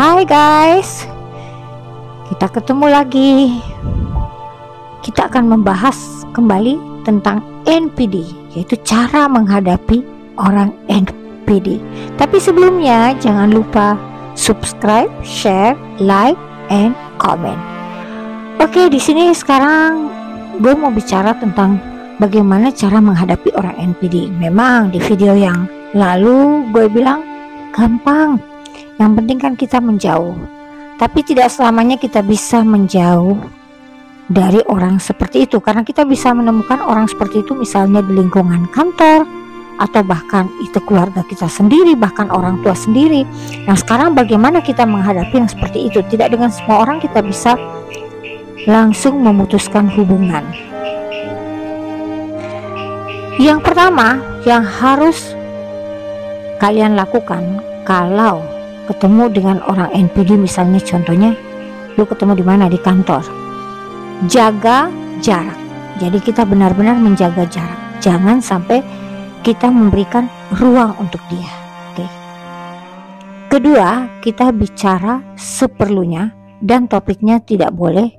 Hai guys, kita ketemu lagi. Kita akan membahas kembali tentang NPD, yaitu cara menghadapi orang NPD. Tapi sebelumnya jangan lupa subscribe, share, like, and comment. Oke, di sini sekarang gue mau bicara tentang bagaimana cara menghadapi orang NPD. Memang di video yang lalu gue bilang gampang, yang penting kan kita menjauh. Tapi tidak selamanya kita bisa menjauh dari orang seperti itu, karena kita bisa menemukan orang seperti itu misalnya di lingkungan kantor, atau bahkan itu keluarga kita sendiri, bahkan orang tua sendiri. Nah, sekarang bagaimana kita menghadapi yang seperti itu? Tidak dengan semua orang kita bisa langsung memutuskan hubungan. Yang pertama yang harus kalian lakukan kalau ketemu dengan orang NPD, misalnya contohnya lu ketemu di mana, di kantor, jaga jarak. Jadi kita benar-benar menjaga jarak, jangan sampai kita memberikan ruang untuk dia. Oke. Kedua, kita bicara seperlunya dan topiknya tidak boleh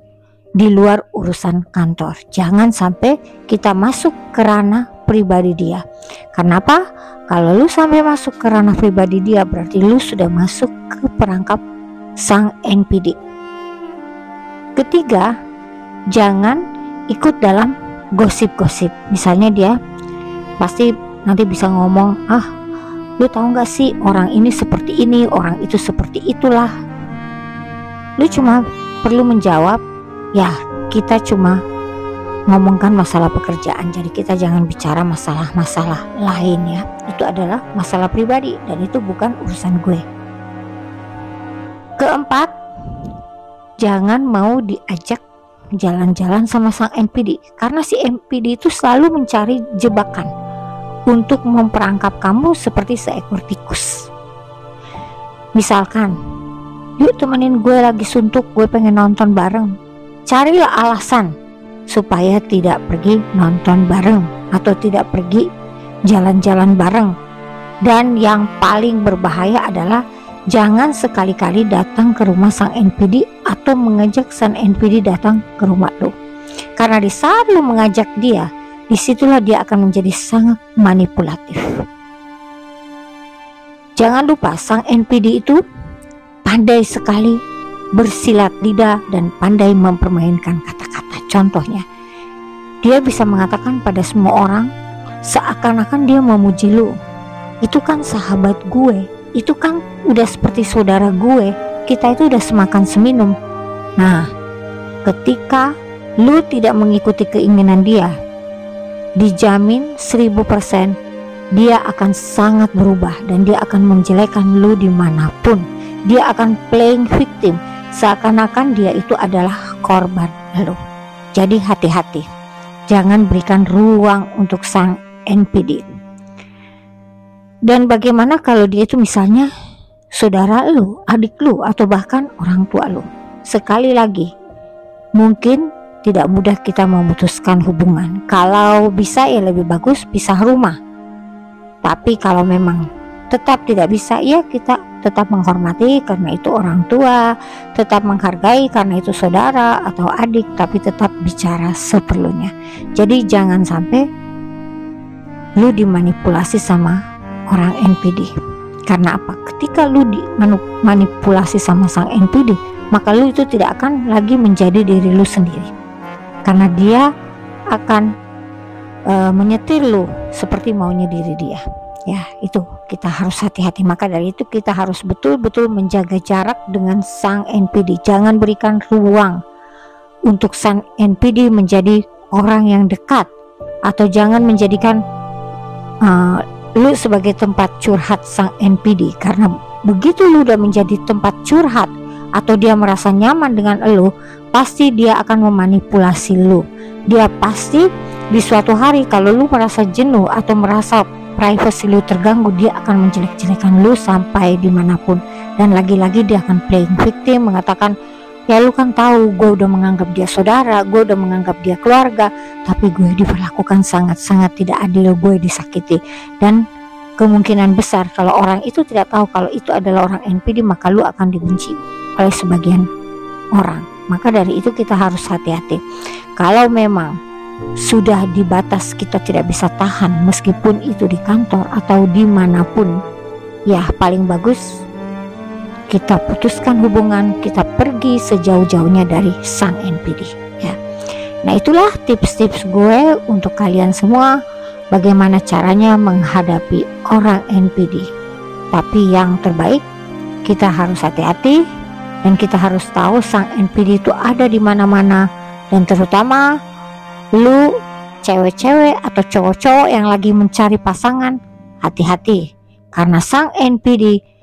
di luar urusan kantor. Jangan sampai kita masuk ke ranah pribadi dia. Karena apa? Kalau lu sampai masuk ke ranah pribadi dia, berarti lu sudah masuk ke perangkap sang NPD. Ketiga, jangan ikut dalam gosip-gosip. Misalnya dia pasti nanti bisa ngomong, lu tahu gak sih orang ini seperti ini, orang itu seperti itulah. Lu cuma perlu menjawab, ya kita cuma ngomongkan masalah pekerjaan, jadi kita jangan bicara masalah-masalah lain ya. Itu adalah masalah pribadi dan itu bukan urusan gue. Keempat, jangan mau diajak jalan-jalan sama sang NPD, karena si NPD itu selalu mencari jebakan untuk memperangkap kamu seperti seekor tikus. Misalkan, yuk temenin gue lagi suntuk, gue pengen nonton bareng. Carilah alasan supaya tidak pergi nonton bareng atau tidak pergi jalan-jalan bareng. Dan yang paling berbahaya adalah jangan sekali-kali datang ke rumah sang NPD atau mengajak sang NPD datang ke rumah lo. Karena di saat lo mengajak dia, disitulah dia akan menjadi sangat manipulatif. Jangan lupa, sang NPD itu pandai sekali bersilat lidah dan pandai mempermainkan kata-kata. Contohnya, dia bisa mengatakan pada semua orang seakan-akan dia memuji lu. Itu kan sahabat gue, itu kan udah seperti saudara gue, kita itu udah semakan seminum. Nah, ketika lu tidak mengikuti keinginan dia, dijamin 1000% dia akan sangat berubah dan dia akan menjelekkan lu dimanapun. Dia akan playing victim, seakan-akan dia itu adalah korban lu. Jadi hati-hati, jangan berikan ruang untuk sang NPD. Dan bagaimana kalau dia itu misalnya saudara lu, adik lu, atau bahkan orang tua lu? Sekali lagi, mungkin tidak mudah kita memutuskan hubungan. Kalau bisa ya lebih bagus pisah rumah. Tapi kalau memang tetap tidak bisa, ya kita tetap menghormati karena itu orang tua, tetap menghargai karena itu saudara atau adik, tapi tetap bicara seperlunya. Jadi jangan sampai lu dimanipulasi sama orang NPD. Karena apa? Ketika lu dimanipulasi sama sang NPD, maka lu itu tidak akan lagi menjadi diri lu sendiri. Karena dia akan menyetir lu seperti maunya diri dia. Ya, itu kita harus hati-hati. Maka dari itu kita harus betul-betul menjaga jarak dengan sang NPD. Jangan berikan ruang untuk sang NPD menjadi orang yang dekat, atau jangan menjadikan lu sebagai tempat curhat sang NPD. Karena begitu lu udah menjadi tempat curhat atau dia merasa nyaman dengan lu, pasti dia akan memanipulasi lu. Dia pasti di suatu hari kalau lu merasa jenuh atau merasa privacy lu terganggu, dia akan menjelek-jelekan lu sampai dimanapun. Dan lagi-lagi dia akan playing victim, mengatakan, ya lu kan tahu gue udah menganggap dia saudara, gue udah menganggap dia keluarga, tapi gue diperlakukan sangat-sangat tidak adil, gue disakiti. Dan kemungkinan besar kalau orang itu tidak tahu kalau itu adalah orang NPD, maka lu akan dibenci oleh sebagian orang. Maka dari itu kita harus hati-hati. Kalau memang sudah di batas kita tidak bisa tahan, meskipun itu di kantor atau dimanapun, ya paling bagus kita putuskan hubungan, kita pergi sejauh-jauhnya dari sang NPD ya. Nah, itulah tips-tips gue untuk kalian semua, bagaimana caranya menghadapi orang NPD. Tapi yang terbaik, kita harus hati-hati dan kita harus tahu sang NPD itu ada di mana-mana. Dan terutama lu cewek-cewek atau cowok-cowok yang lagi mencari pasangan, hati-hati, karena sang NPD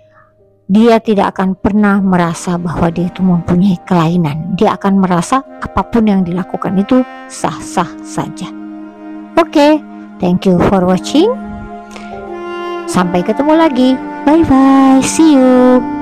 dia tidak akan pernah merasa bahwa dia itu mempunyai kelainan. Dia akan merasa apapun yang dilakukan itu sah-sah saja. Oke, thank you for watching. Sampai ketemu lagi. Bye bye. See you.